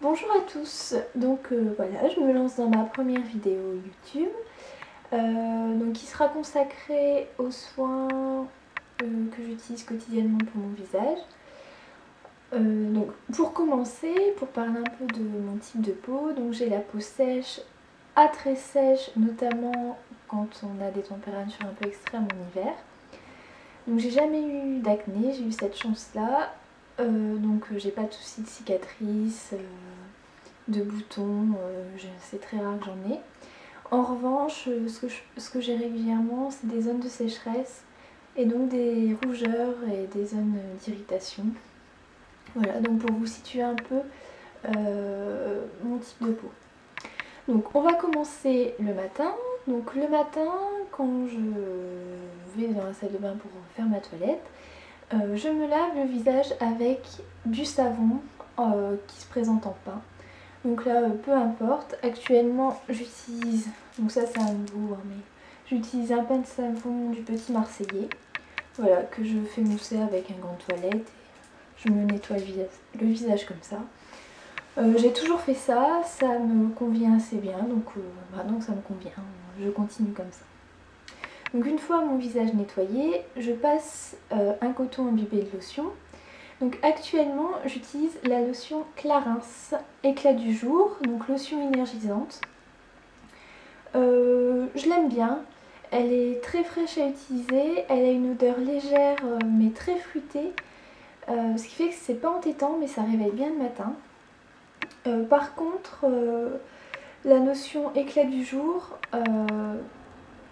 Bonjour à tous, donc voilà, je me lance dans ma première vidéo YouTube qui sera consacrée aux soins que j'utilise quotidiennement pour mon visage. Donc pour commencer, pour parler un peu de mon type de peau, donc j'ai la peau sèche à très sèche, notamment quand on a des températures un peu extrêmes en hiver. Donc j'ai jamais eu d'acné, j'ai eu cette chance là, j'ai pas de soucis de cicatrices, de boutons, c'est très rare que j'en ai. En revanche, ce que j'ai régulièrement, c'est des zones de sécheresse et donc des rougeurs et des zones d'irritation. Voilà, donc pour vous situer un peu mon type de peau. Donc on va commencer le matin. Donc le matin, quand je vais dans la salle de bain pour faire ma toilette, je me lave le visage avec du savon qui se présente en pain. Donc là, peu importe. Actuellement, j'utilise, donc ça c'est un nouveau, mais j'utilise un pain de savon du Petit Marseillais. Voilà, que je fais mousser avec un gant de toilette. Et je me nettoie le visage comme ça. J'ai toujours fait ça, ça me convient assez bien, donc maintenant ça me convient, je continue comme ça. Donc une fois mon visage nettoyé, je passe un coton imbibé de lotion. Donc actuellement j'utilise la lotion Clarins Éclat du jour, donc lotion énergisante. Je l'aime bien, elle est très fraîche à utiliser, elle a une odeur légère mais très fruitée, ce qui fait que c'est pas entêtant mais ça réveille bien le matin. Par contre, la notion éclat du jour,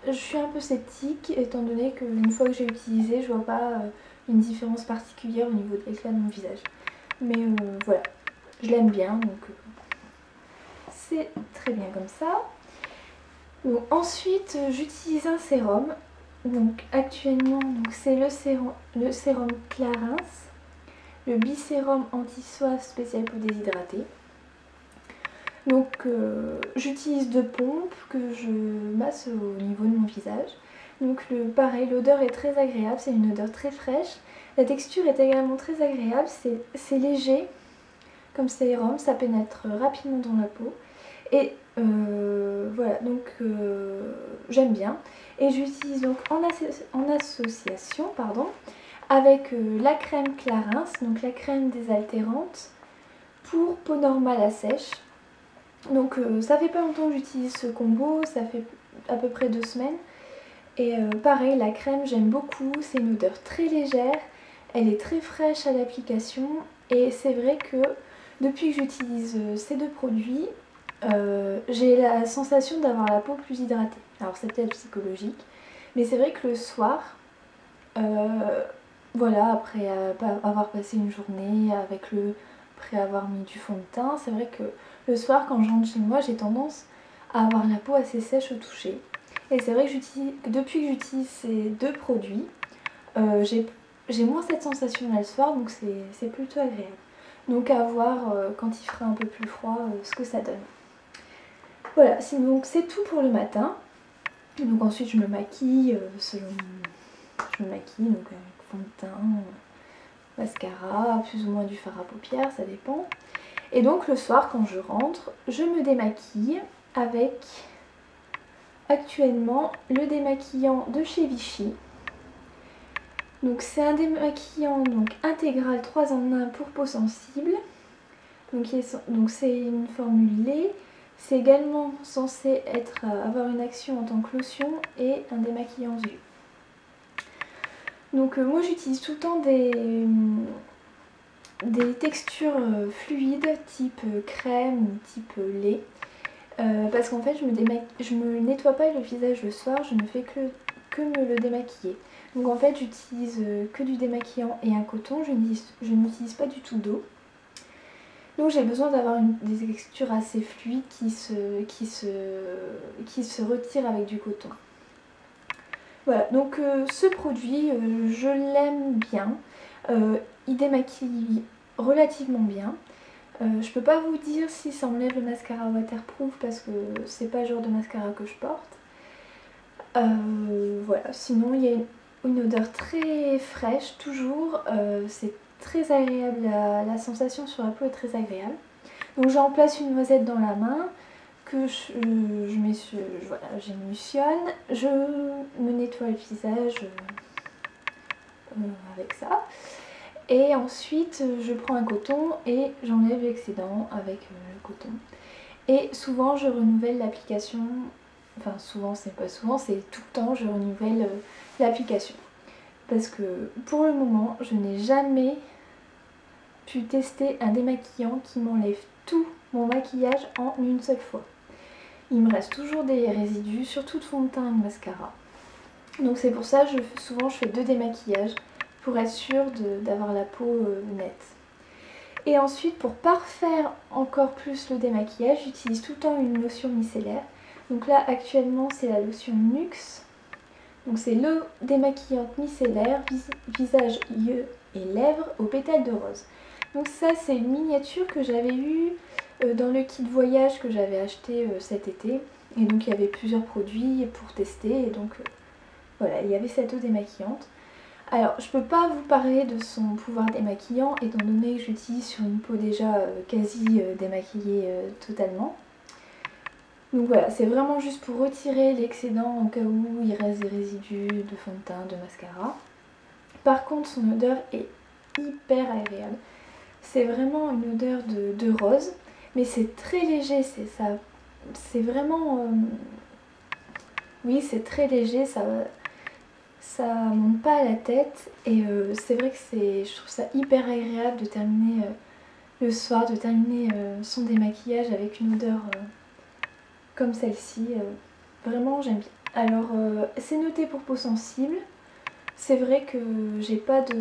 je suis un peu sceptique étant donné qu'une fois que j'ai utilisé, je vois pas une différence particulière au niveau de l'éclat de mon visage. Mais voilà, je l'aime bien, donc c'est très bien comme ça. Donc, ensuite, j'utilise un sérum. Donc actuellement, c'est le sérum Clarins, le bisérum anti-soif spécial peau déshydratée. Donc j'utilise deux pompes que je masse au niveau de mon visage. Donc pareil, l'odeur est très agréable, c'est une odeur très fraîche. La texture est également très agréable, c'est léger comme sérum, ça pénètre rapidement dans la peau. Et voilà, donc j'aime bien. Et j'utilise donc en association avec la crème Clarins, donc la crème désaltérante pour peau normale à sèche. Donc ça fait pas longtemps que j'utilise ce combo, ça fait à peu près 2 semaines. Et pareil, la crème j'aime beaucoup, c'est une odeur très légère, elle est très fraîche à l'application. Et c'est vrai que depuis que j'utilise ces deux produits, j'ai la sensation d'avoir la peau plus hydratée. Alors c'est peut-être psychologique, mais c'est vrai que le soir, voilà, après avoir passé une journée après avoir mis du fond de teint, c'est vrai que le soir quand je rentre chez moi, j'ai tendance à avoir la peau assez sèche au toucher. Et c'est vrai que depuis que j'utilise ces deux produits, j'ai moins cette sensation là le soir, donc c'est plutôt agréable. Donc à voir quand il fera un peu plus froid ce que ça donne. Voilà, donc c'est tout pour le matin. Donc ensuite je me maquille je me maquille donc avec fond de teint, mascara, plus ou moins du fard à paupières, ça dépend. Et donc le soir quand je rentre, je me démaquille avec actuellement le démaquillant de chez Vichy. Donc c'est un démaquillant intégral 3 en 1 pour peau sensible. Donc c'est une formule lait. C'est également censé avoir une action en tant que lotion et un démaquillant aux yeux. Donc moi j'utilise tout le temps des textures fluides type crème ou type lait. Parce qu'en fait je me nettoie pas le visage le soir, je ne fais que me le démaquiller. Donc en fait j'utilise que du démaquillant et un coton, je n'utilise pas du tout d'eau. Donc j'ai besoin d'avoir des textures assez fluides qui se retirent avec du coton. Voilà, donc ce produit, je l'aime bien. Il démaquille relativement bien. Je peux pas vous dire si ça enlève le mascara waterproof parce que c'est pas le genre de mascara que je porte. Voilà, sinon il y a une odeur très fraîche toujours, c'est très agréable, la sensation sur la peau est très agréable. Donc j'en place une noisette dans la main, que voilà, j'émulsionne, je me nettoie le visage avec ça. Et ensuite je prends un coton et j'enlève l'excédent avec le coton. Et souvent je renouvelle l'application, enfin souvent c'est pas souvent, c'est tout le temps je renouvelle l'application. Parce que pour le moment je n'ai jamais pu tester un démaquillant qui m'enlève tout mon maquillage en une seule fois. Il me reste toujours des résidus, surtout de fond de teint et de mascara. Donc c'est pour ça que souvent je fais 2 démaquillages pour être sûre d'avoir la peau nette. Et ensuite pour parfaire encore plus le démaquillage, j'utilise tout le temps une lotion micellaire. Donc là actuellement c'est la lotion Nuxe. Donc c'est l'eau démaquillante micellaire, visage, yeux et lèvres aux pétales de rose. Donc ça c'est une miniature que j'avais eue dans le kit voyage que j'avais acheté cet été. Et donc il y avait plusieurs produits pour tester et donc voilà, il y avait cette eau démaquillante. Alors je peux pas vous parler de son pouvoir démaquillant étant donné que j'utilise sur une peau déjà quasi démaquillée totalement. Donc voilà, c'est vraiment juste pour retirer l'excédent au cas où il reste des résidus de fond de teint, de mascara. Par contre son odeur est hyper agréable. C'est vraiment une odeur de rose, mais c'est très léger, c'est vraiment... oui, c'est très léger, ça monte pas à la tête et c'est vrai que je trouve ça hyper agréable de terminer le soir, de terminer son démaquillage avec une odeur comme celle-ci. Vraiment j'aime bien. Alors c'est noté pour peau sensible, c'est vrai que j'ai pas de...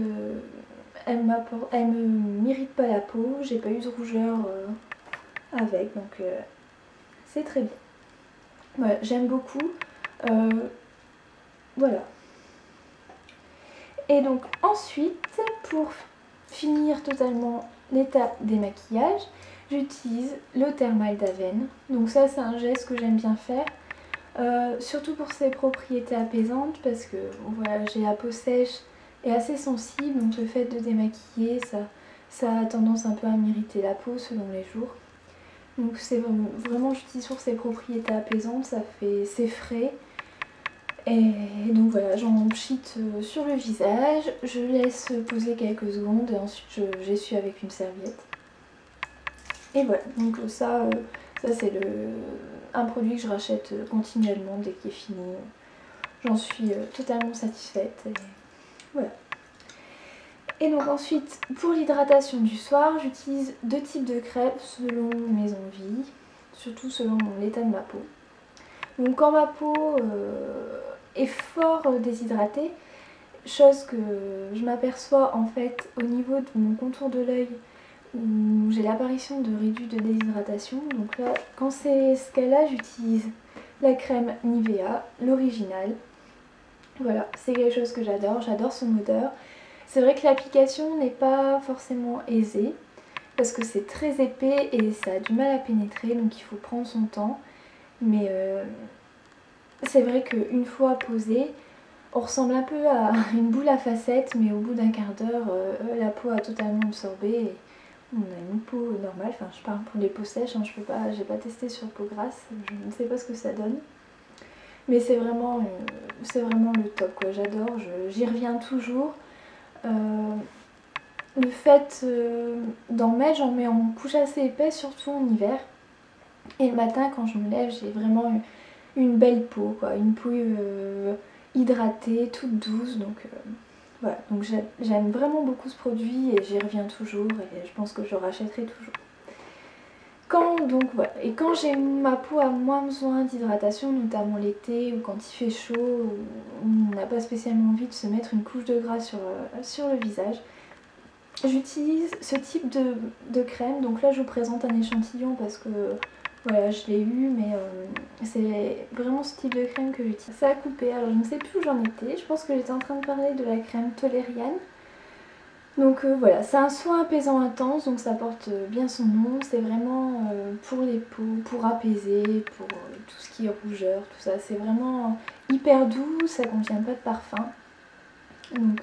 Elle me m'irrite pas la peau, j'ai pas eu de rougeur avec, donc c'est très bien. Voilà, j'aime beaucoup. Voilà. Et donc ensuite, pour finir totalement l'étape des maquillages, j'utilise l'eau thermale d'Avène. Donc ça c'est un geste que j'aime bien faire. Surtout pour ses propriétés apaisantes parce que voilà, j'ai la peau sèche et assez sensible, donc le fait de démaquiller ça a tendance un peu à m'irriter la peau selon les jours. Donc c'est vraiment, j'utilise sur ses propriétés apaisantes, c'est frais. Et donc voilà, j'en pchite sur le visage, je laisse poser quelques secondes et ensuite j'essuie avec une serviette. Et voilà, donc ça c'est un produit que je rachète continuellement dès qu'il est fini. J'en suis totalement satisfaite. Et voilà. Et donc ensuite, pour l'hydratation du soir, j'utilise 2 types de crèmes selon mes envies, surtout selon l'état de ma peau. Donc quand ma peau est fort déshydratée, chose que je m'aperçois en fait au niveau de mon contour de l'œil où j'ai l'apparition de résidus de déshydratation. Donc là, quand c'est ce cas-là, j'utilise la crème Nivea, l'original. Voilà, c'est quelque chose que j'adore son odeur. C'est vrai que l'application n'est pas forcément aisée parce que c'est très épais et ça a du mal à pénétrer, donc il faut prendre son temps. Mais c'est vrai qu'une fois posé, on ressemble un peu à une boule à facettes, mais au bout d'un quart d'heure, la peau a totalement absorbé et on a une peau normale. Enfin, je parle pour les peaux sèches, hein, j'ai pas testé sur peau grasse, je ne sais pas ce que ça donne. Mais c'est vraiment le top, quoi. J'adore, j'y reviens toujours. Le fait d'en mettre, j'en mets en couche assez épaisse, surtout en hiver. Et le matin, quand je me lève, j'ai vraiment une belle peau, quoi. Une peau hydratée, toute douce. Donc voilà, donc j'aime vraiment beaucoup ce produit et j'y reviens toujours et je pense que je rachèterai toujours. Et quand j'ai ma peau a moins besoin d'hydratation, notamment l'été ou quand il fait chaud, où on n'a pas spécialement envie de se mettre une couche de gras sur le visage, j'utilise ce type de crème. Donc là je vous présente un échantillon parce que voilà, je l'ai eu, mais c'est vraiment ce type de crème que j'utilise. Ça a coupé, alors je ne sais plus où j'en étais, je pense que j'étais en train de parler de la crème Toleriane. Donc voilà, c'est un soin apaisant intense, donc ça porte bien son nom. C'est vraiment pour les peaux, pour apaiser, pour tout ce qui est rougeur, tout ça. C'est vraiment hyper doux, ça ne contient pas de parfum. Donc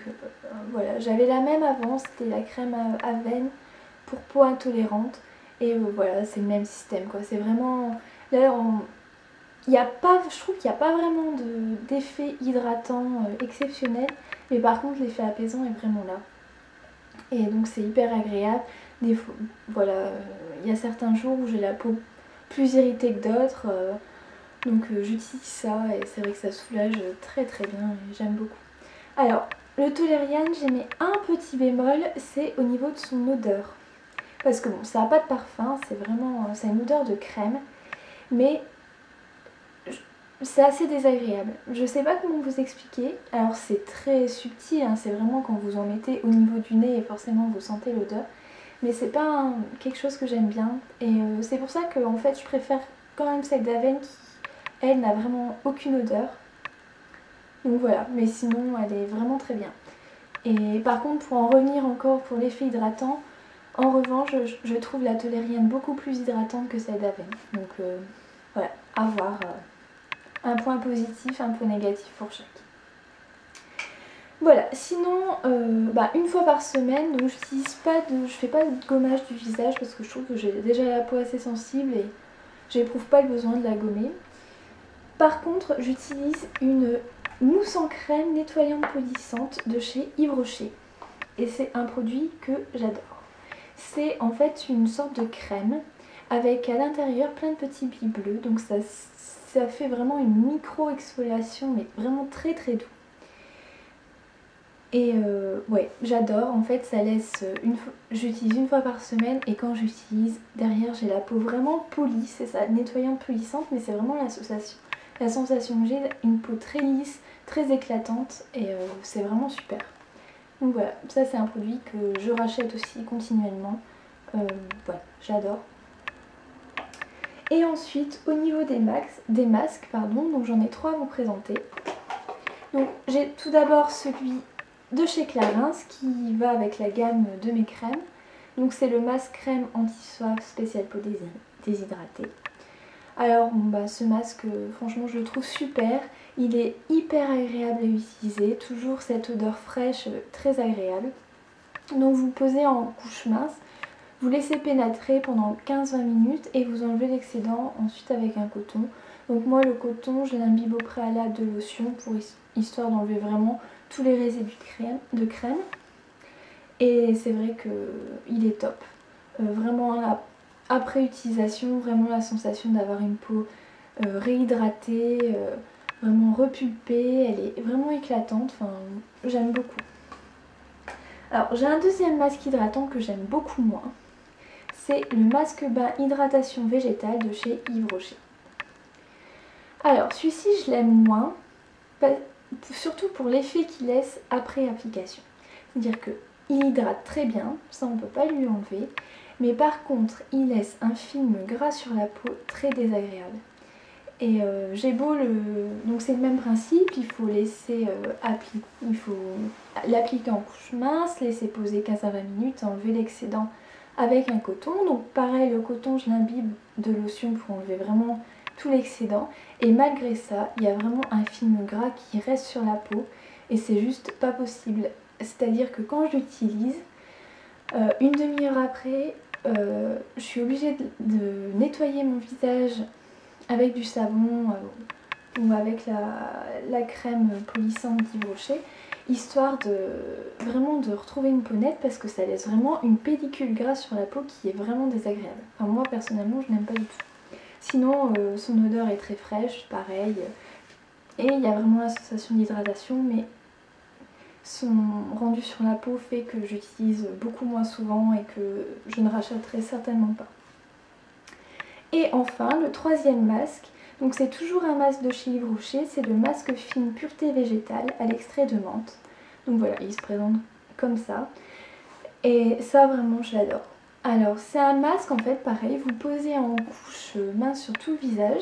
voilà, j'avais la même avant, c'était la crème Avène pour peau intolérante. Et voilà, c'est le même système quoi. C'est vraiment... Là, il y a pas, je trouve qu'il n'y a pas vraiment d'effet hydratant exceptionnel. Mais par contre, l'effet apaisant est vraiment là. Et donc c'est hyper agréable. Des fois, voilà, il y a certains jours où j'ai la peau plus irritée que d'autres. Donc j'utilise ça et c'est vrai que ça soulage très très bien et j'aime beaucoup. Alors, le Toleriane, j'ai mis un petit bémol, c'est au niveau de son odeur. Parce que bon, ça n'a pas de parfum, c'est vraiment, ça a une odeur de crème, mais c'est assez désagréable. Je sais pas comment vous expliquer, alors c'est très subtil, hein, c'est vraiment quand vous en mettez au niveau du nez et forcément vous sentez l'odeur. Mais c'est pas quelque chose que j'aime bien et c'est pour ça que en fait je préfère quand même celle d'Avène qui, elle, n'a vraiment aucune odeur. Donc voilà, mais sinon elle est vraiment très bien. Et par contre pour en revenir encore pour l'effet hydratant, en revanche je trouve la Toleriane beaucoup plus hydratante que celle d'Avène. Donc voilà, à voir. Un point positif, un point négatif pour chaque. Voilà, sinon une fois par semaine, donc je fais pas de gommage du visage parce que je trouve que j'ai déjà la peau assez sensible et j'éprouve pas le besoin de la gommer. Par contre, j'utilise une mousse en crème nettoyante polissante de chez Yves Rocher. Et c'est un produit que j'adore. C'est en fait une sorte de crème avec à l'intérieur plein de petits billes bleus. Donc ça fait vraiment une micro-exfoliation mais vraiment très très doux. Et ouais, j'adore. En fait, ça laisse j'utilise une fois par semaine et quand j'utilise, derrière j'ai la peau vraiment polie. C'est ça, nettoyante polissante, mais c'est vraiment la sensation que j'ai, une peau très lisse, très éclatante et c'est vraiment super. Donc voilà, ça c'est un produit que je rachète aussi continuellement. Voilà, j'adore. Et ensuite, au niveau des masques, donc j'en ai 3 à vous présenter. Donc j'ai tout d'abord celui de chez Clarins qui va avec la gamme de mes crèmes. Donc c'est le masque crème anti-soif spécial peau déshydratée. Alors ce masque, franchement je le trouve super. Il est hyper agréable à utiliser, toujours cette odeur fraîche très agréable. Donc vous posez en couche mince. Vous laissez pénétrer pendant 15-20 minutes et vous enlevez l'excédent ensuite avec un coton. Donc moi le coton, je l'imbibe au préalable de lotion pour histoire d'enlever vraiment tous les résidus de crème. Et c'est vrai qu'il est top. Vraiment après utilisation, vraiment la sensation d'avoir une peau réhydratée, vraiment repulpée, elle est vraiment éclatante, enfin j'aime beaucoup. Alors j'ai un deuxième masque hydratant que j'aime beaucoup moins. C'est le masque bain hydratation végétale de chez Yves Rocher. Alors celui-ci je l'aime moins, surtout pour l'effet qu'il laisse après application. C'est-à-dire qu'il hydrate très bien, ça on ne peut pas lui enlever, mais par contre il laisse un film gras sur la peau très désagréable. Et j'ai beau donc c'est le même principe, il faut laisser il faut l'appliquer en couche mince, laisser poser 15 à 20 minutes, enlever l'excédent avec un coton. Donc pareil, le coton je l'imbibe de lotion pour enlever vraiment tout l'excédent. Et malgré ça, il y a vraiment un film gras qui reste sur la peau et c'est juste pas possible. C'est-à-dire que quand je l'utilise, une demi-heure après, je suis obligée de nettoyer mon visage avec du savon ou avec la crème polissante d'Yves Rocher, histoire vraiment de retrouver une peau nette parce que ça laisse vraiment une pellicule grasse sur la peau qui est vraiment désagréable. Enfin moi personnellement je n'aime pas du tout. Sinon son odeur est très fraîche, pareil, et il y a vraiment la sensation d'hydratation, mais son rendu sur la peau fait que j'utilise beaucoup moins souvent et que je ne rachèterai certainement pas. Et enfin le troisième masque, donc c'est toujours un masque de chez Yves Rocher, c'est le masque fine pureté végétale à l'extrait de menthe. Donc voilà, il se présente comme ça. Et ça vraiment je l'adore. Alors c'est un masque en fait pareil, vous le posez en couche mince sur tout le visage.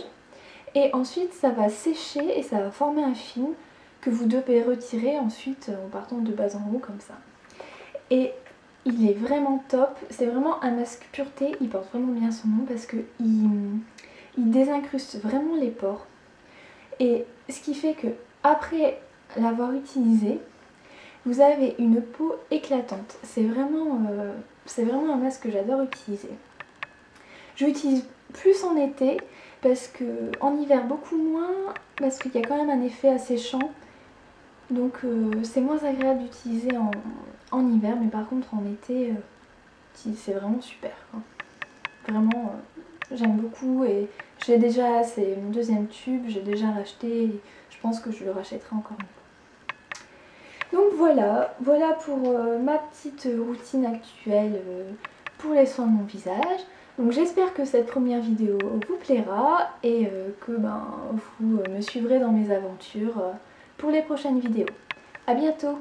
Et ensuite ça va sécher et ça va former un film que vous devez retirer ensuite en partant de bas en haut comme ça. Et il est vraiment top, c'est vraiment un masque pureté, il porte vraiment bien son nom parce que il désincruste vraiment les pores. Et ce qui fait que après l'avoir utilisé, vous avez une peau éclatante. C'est vraiment un masque que j'adore utiliser. Je l'utilise plus en été parce que en hiver beaucoup moins, parce qu'il y a quand même un effet asséchant. Donc c'est moins agréable d'utiliser en hiver, mais par contre en été c'est vraiment super, quoi. Vraiment j'aime beaucoup et j'ai déjà, c'est mon deuxième tube, j'ai déjà racheté et je pense que je le rachèterai encore une fois. Donc voilà pour ma petite routine actuelle pour les soins de mon visage. Donc j'espère que cette première vidéo vous plaira et que vous me suivrez dans mes aventures pour les prochaines vidéos. A bientôt!